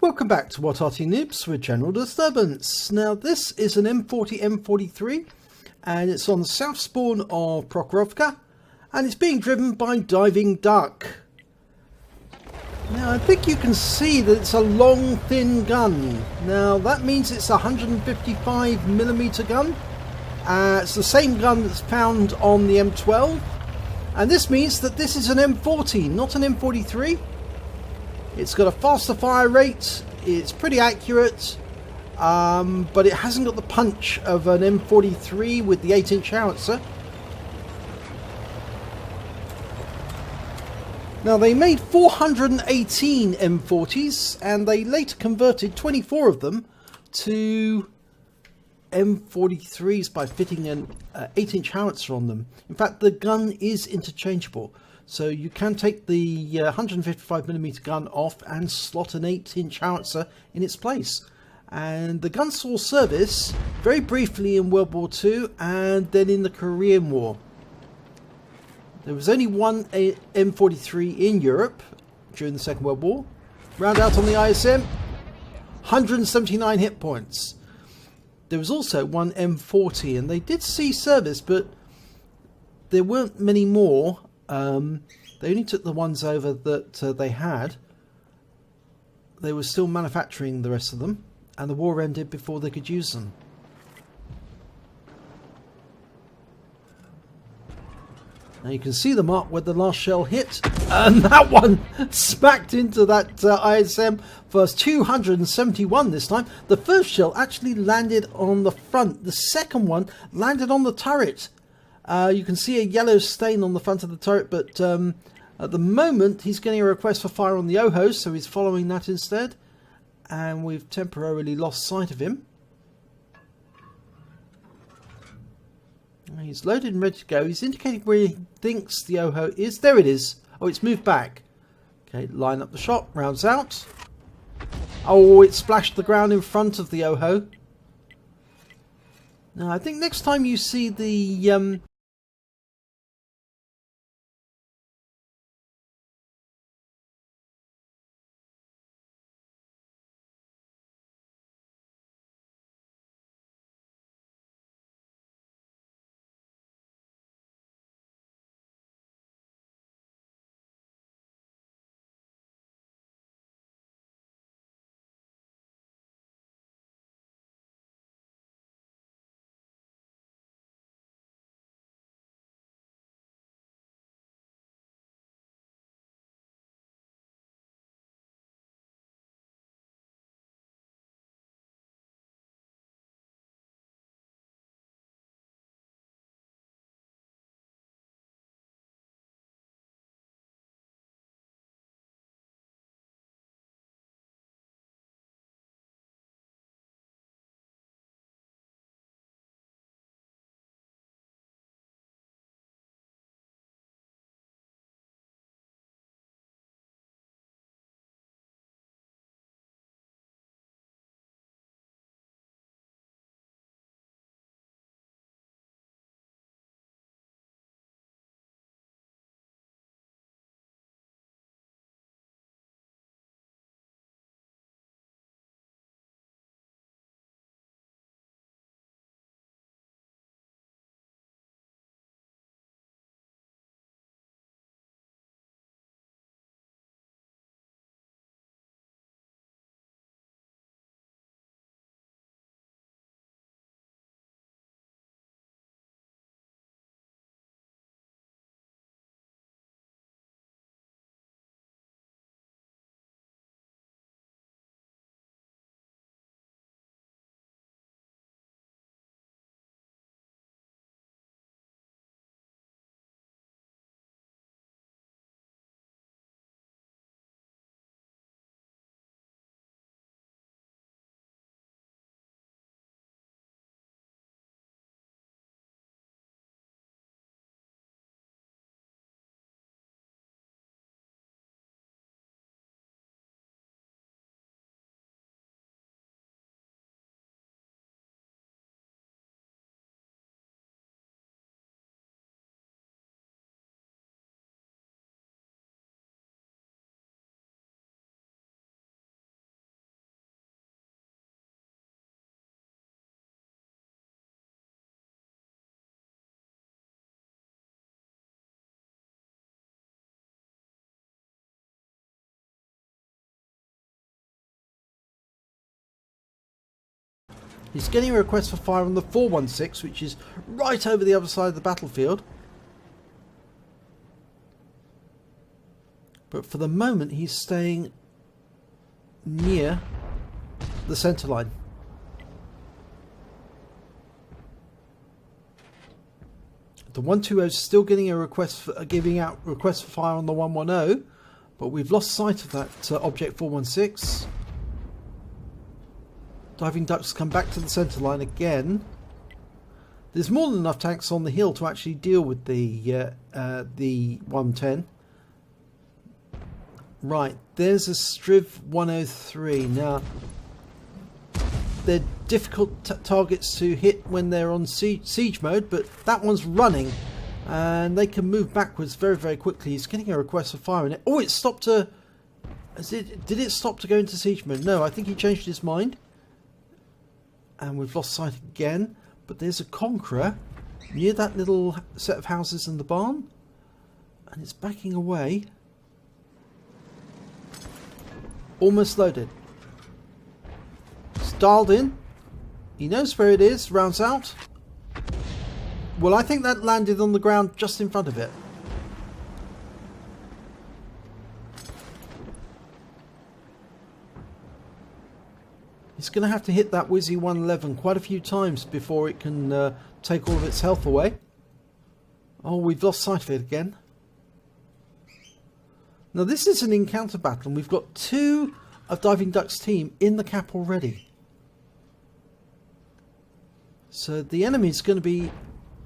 Welcome back to What Arty Noobs with General Disturbance. Now this is an M40 M43 and it's on the south spawn of Prokhorovka and it's being driven by Diving Duck. Now I think you can see that it's a long thin gun. Now that means it's a 155mm gun. It's the same gun that's found on the M12, and this means that this is an M40, not an M43. It's got a faster fire rate, it's pretty accurate, but it hasn't got the punch of an M43 with the 8-inch howitzer. Now they made 418 M40s and they later converted 24 of them to M43s by fitting an 8-inch howitzer on them. In fact, the gun is interchangeable. So you can take the 155mm gun off and slot an 8-inch howitzer in its place. And the gun saw service very briefly in World War II and then in the Korean War. There was only one M43 in Europe during the Second World War. Round out on the ISM, 179 hit points. There was also one M40 and they did see service, but there weren't many more. They only took the ones over that they had. They were still manufacturing the rest of them, and the war ended before they could use them. Now you can see the mark where the last shell hit, and that one smacked into that ISM for 271 this time. The first shell actually landed on the front. The second one landed on the turret. You can see a yellow stain on the front of the turret, but at the moment he's getting a request for fire on the OHO, so he's following that instead. And we've temporarily lost sight of him. He's loaded and ready to go. He's indicating where he thinks the OHO is. There it is. Oh, it's moved back. Okay, line up the shot, rounds out. Oh, it splashed the ground in front of the OHO. Now, I think next time you see the He's getting a request for fire on the 416, which is right over the other side of the battlefield. But for the moment, he's staying near the centre line. The 120 is still getting a request for giving out requests for fire on the 110, but we've lost sight of that object 416. Diving ducks come back to the centre line again. There's more than enough tanks on the hill to actually deal with the 110. Right, there's a Striv 103. Now, they're difficult targets to hit when they're on siege mode, but that one's running and they can move backwards very, very quickly. He's getting a request for fire in it. Oh, it stopped to... Did it stop to go into siege mode? No, I think he changed his mind. And we've lost sight again. But there's a Conqueror near that little set of houses in the barn. And it's backing away. Almost loaded. It's dialed in. He knows where it is. Rounds out. Well, I think that landed on the ground just in front of it. It's going to have to hit that Wizzy 111 quite a few times before it can take all of its health away. Oh, we've lost sight of it again. Now this is an encounter battle and we've got 2 of Diving Duck's team in the cap already. So the enemy's going to be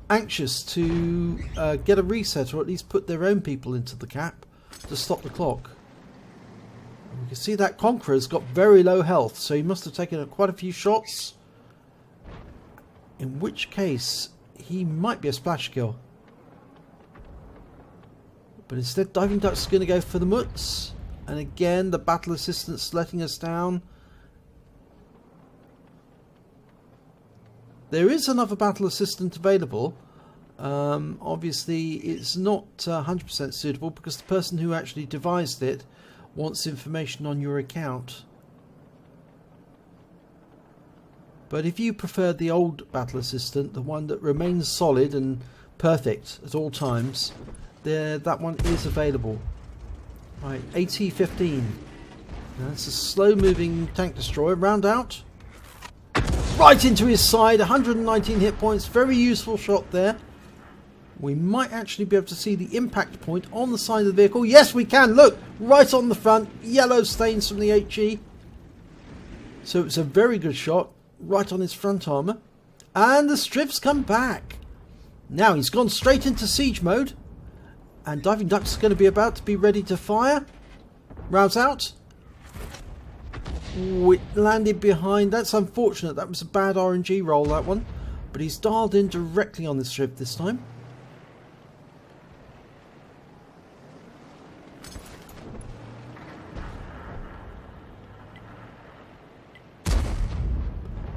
anxious to get a reset, or at least put their own people into the cap to stop the clock. And we can see that Conqueror's got very low health, so he must have taken quite a few shots. In which case, he might be a splash kill. But instead, Diving Duck's going to go for the Mutts. And again, the battle assistant's letting us down. There is another battle assistant available. Obviously, it's not 100% suitable because the person who actually devised it wants information on your account. But if you prefer the old battle assistant, the one that remains solid and perfect at all times, that one is available. Right, AT-15. That's a slow-moving tank destroyer. Round out. Right into his side. 119 hit points. Very useful shot there. We might actually be able to see the impact point on the side of the vehicle. Yes, we can. Look, right on the front. Yellow stains from the HE. So it's a very good shot. Right on his front armour. And the Striv's come back. Now he's gone straight into siege mode. And Diving Duck's going to be about to be ready to fire. Rounds out. Ooh, it landed behind. That's unfortunate. That was a bad RNG roll, that one. But he's dialed in directly on the Striv this time.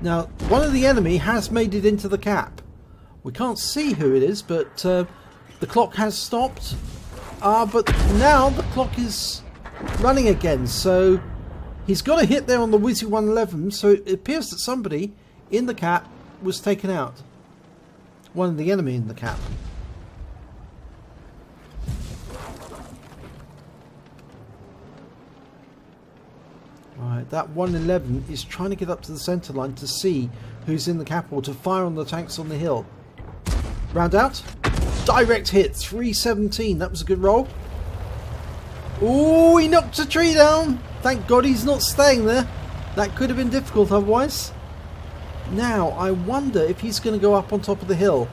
Now, one of the enemy has made it into the cap. We can't see who it is, but the clock has stopped. But now the clock is running again, so he's got a hit there on the Wizzy 111, so it appears that somebody in the cap was taken out. One of the enemy in the cap. Right, that 111 is trying to get up to the centre line to see who's in the cap or to fire on the tanks on the hill. Round out. Direct hit, 317. That was a good roll. Ooh, he knocked a tree down. Thank God he's not staying there. That could have been difficult otherwise. Now, I wonder if he's going to go up on top of the hill.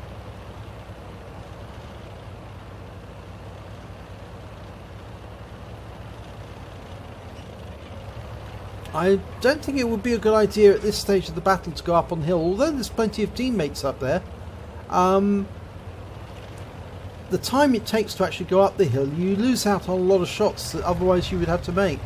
I don't think it would be a good idea at this stage of the battle to go up on the hill, although there's plenty of teammates up there. The time it takes to actually go up the hill, you lose out on a lot of shots that otherwise you would have to make.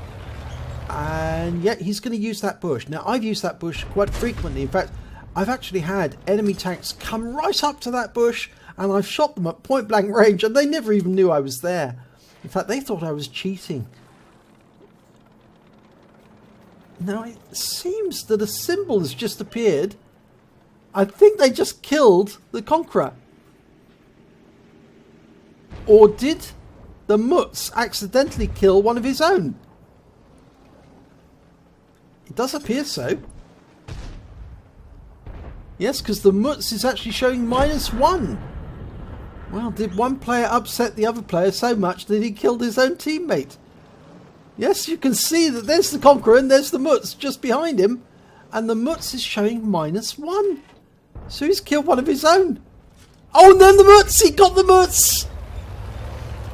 And yet he's going to use that bush. Now, I've used that bush quite frequently. In fact, I've actually had enemy tanks come right up to that bush and I've shot them at point blank range and they never even knew I was there. In fact, they thought I was cheating. Now, it seems that a symbol has just appeared I think they just killed the Conqueror. Or did the Mutz accidentally kill one of his own? It does appear so. Yes, because the Mutz is actually showing -1. Well, did one player upset the other player so much that he killed his own teammate? Yes, you can see that there's the Conqueror and there's the Mutz just behind him. And the Mutz is showing -1. So he's killed one of his own. Oh, and then the Mutz! He got the Mutz!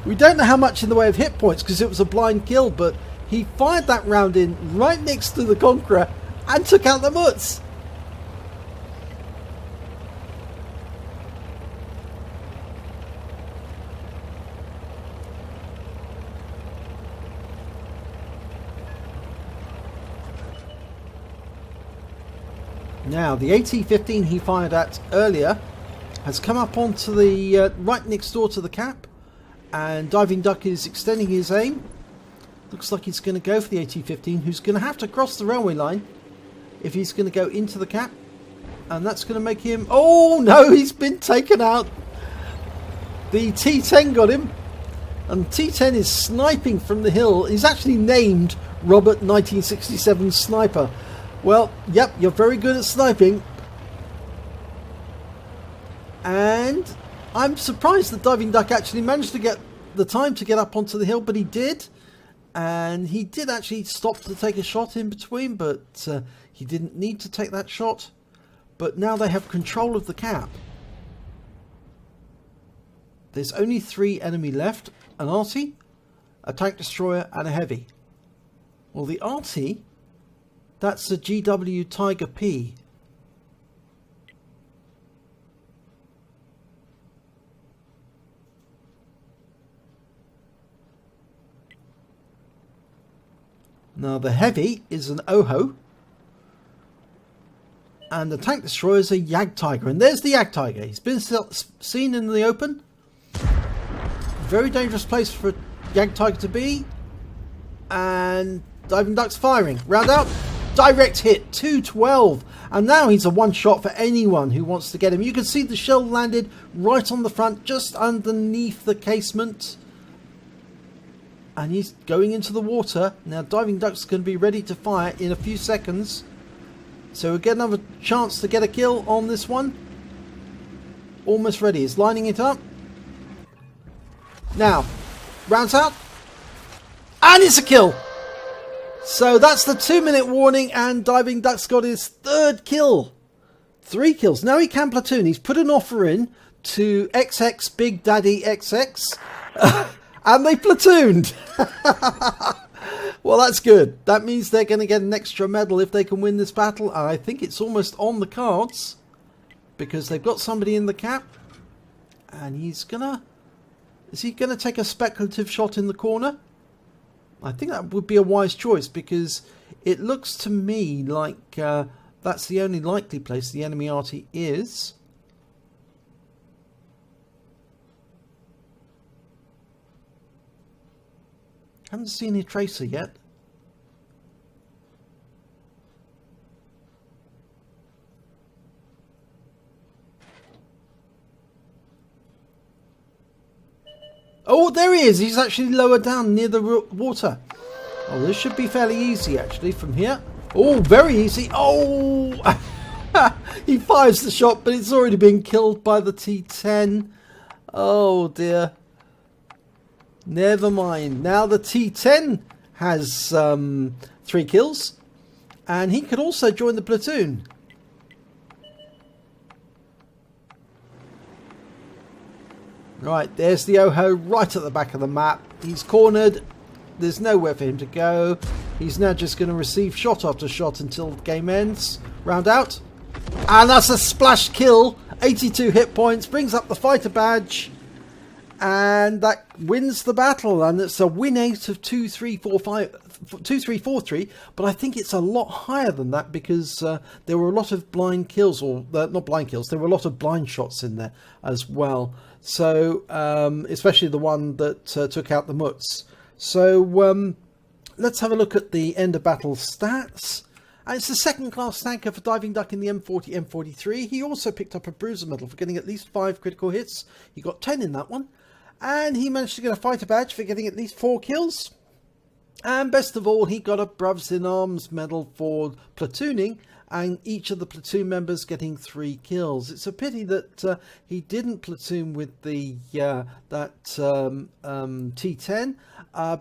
We don't know how much in the way of hit points because it was a blind kill, but he fired that round in right next to the Conqueror and took out the Mutz. Now, the AT-15 he fired at earlier has come up onto the right next door to the cap, and Diving Duck is extending his aim. Looks like he's going to go for the AT-15, who's going to have to cross the railway line if he's going to go into the cap, and that's going to make him... Oh no, he's been taken out. The T-10 got him, and T-10 is sniping from the hill. He's actually named Robert 1967 Sniper. Well, yep, you're very good at sniping. And I'm surprised that Diving Duck actually managed to get the time to get up onto the hill, but he did. And he did actually stop to take a shot in between, but he didn't need to take that shot. But now they have control of the cap. There's only 3 enemy left. An Arty, a tank destroyer, and a heavy. Well, the Arty... That's the GW Tiger P. Now the heavy is an Oho. And the tank destroyer is a Yag Tiger. And there's the Yag Tiger. He's been seen in the open. Very dangerous place for a Yag Tiger to be. And Diving Duck's firing. Round out. Direct hit, 212, and now he's a one shot for anyone who wants to get him. You can see the shell landed right on the front, just underneath the casement, and he's going into the water. Now Diving Duck's going to be ready to fire in a few seconds, so we'll get another chance to get a kill on this one. Almost ready, he's lining it up. Now, rounds out, and it's a kill. So that's the 2-minute warning, and Diving Duck's got his 3rd kill. 3 kills. Now he can platoon. He's put an offer in to XX Big Daddy XX, and they platooned. Well, that's good. That means they're going to get an extra medal if they can win this battle, and I think it's almost on the cards because they've got somebody in the cap, and he's gonna... Is he going to take a speculative shot in the corner? I think that would be a wise choice because it looks to me like that's the only likely place the enemy Arty is. Haven't seen a tracer yet. Oh, there he is. He's actually lower down near the water. Oh, this should be fairly easy, actually, from here. Oh, very easy. Oh! He fires the shot, but it's already been killed by the T-10. Oh, dear. Never mind. Now the T-10 has 3 kills. And he could also join the platoon. Right, there's the Oho right at the back of the map. He's cornered. There's nowhere for him to go. He's now just going to receive shot after shot until the game ends. Round out. And that's a splash kill. 82 hit points. Brings up the fighter badge. And that wins the battle. And it's a win 8 of 2-3-4-3. But I think it's a lot higher than that because there were a lot of blind kills. Or not blind kills. There were a lot of blind shots in there as well. So, especially the one that took out the Mutz. So, let's have a look at the end of battle stats. And it's the second class tanker for Diving Duck in the M40, M43. He also picked up a Bruiser medal for getting at least 5 critical hits. He got 10 in that one. And he managed to get a fighter badge for getting at least 4 kills. And best of all, he got a Brothers in Arms medal for platooning, and each of the platoon members getting 3 kills. It's a pity that he didn't platoon with the T10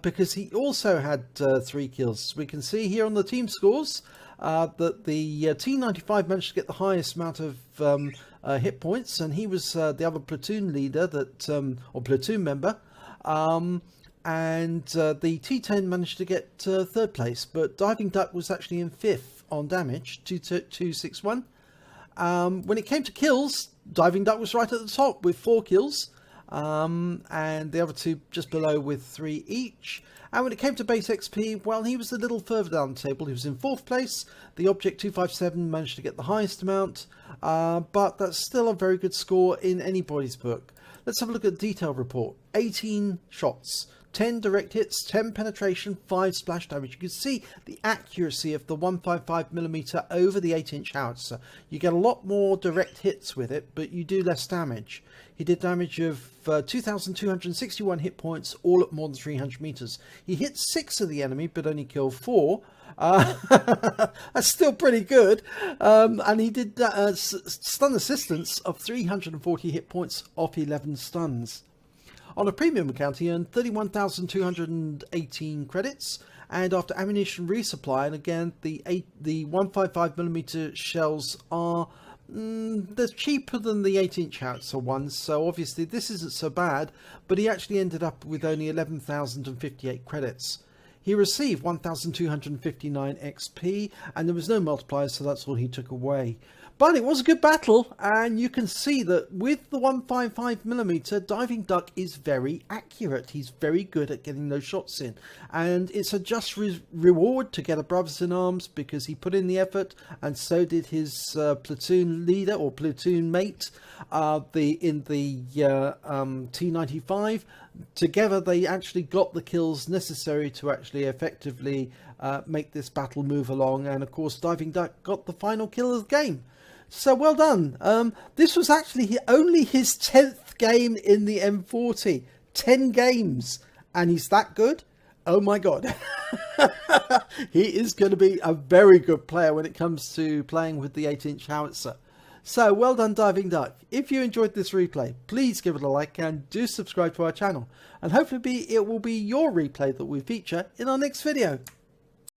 because he also had 3 kills. We can see here on the team scores that the T95 managed to get the highest amount of hit points, and he was the other platoon leader or platoon member. And the T10 managed to get 3rd place, but Diving Duck was actually in 5th on damage, 261. When it came to kills, Diving Duck was right at the top with 4 kills, and the other 2 just below with 3 each. And when it came to base XP, well, he was a little further down the table. He was in 4th place. The Object 257 managed to get the highest amount, but that's still a very good score in anybody's book. Let's have a look at the detail report. 18 shots. 10 direct hits, 10 penetration, 5 splash damage. You can see the accuracy of the 155mm over the 8-inch howitzer. You get a lot more direct hits with it, but you do less damage. He did damage of 2,261 hit points, all at more than 300 meters. He hit 6 of the enemy, but only killed 4. That's still pretty good. And he did stun assistance of 340 hit points off 11 stuns. On a premium account, he earned 31,218 credits, and after ammunition resupply, and again, the 155mm shells are they're cheaper than the 8-inch howitzer ones, so obviously this isn't so bad, but he actually ended up with only 11,058 credits. He received 1,259 XP, and there was no multiplier, so that's all he took away. But it was a good battle, and you can see that with the 155mm, Diving Duck is very accurate. He's very good at getting those shots in, and it's a just reward to get a Brothers in Arms because he put in the effort, and so did his platoon leader or platoon mate in the T95. Together they actually got the kills necessary to actually effectively make this battle move along, and of course Diving Duck got the final kill of the game. So well done. This was actually only his 10th game in the M40. 10 games. And he's that good? Oh my god. He is going to be a very good player when it comes to playing with the 8-inch howitzer. So well done, Diving Duck. If you enjoyed this replay, please give it a like and do subscribe to our channel. And hopefully it will be your replay that we feature in our next video.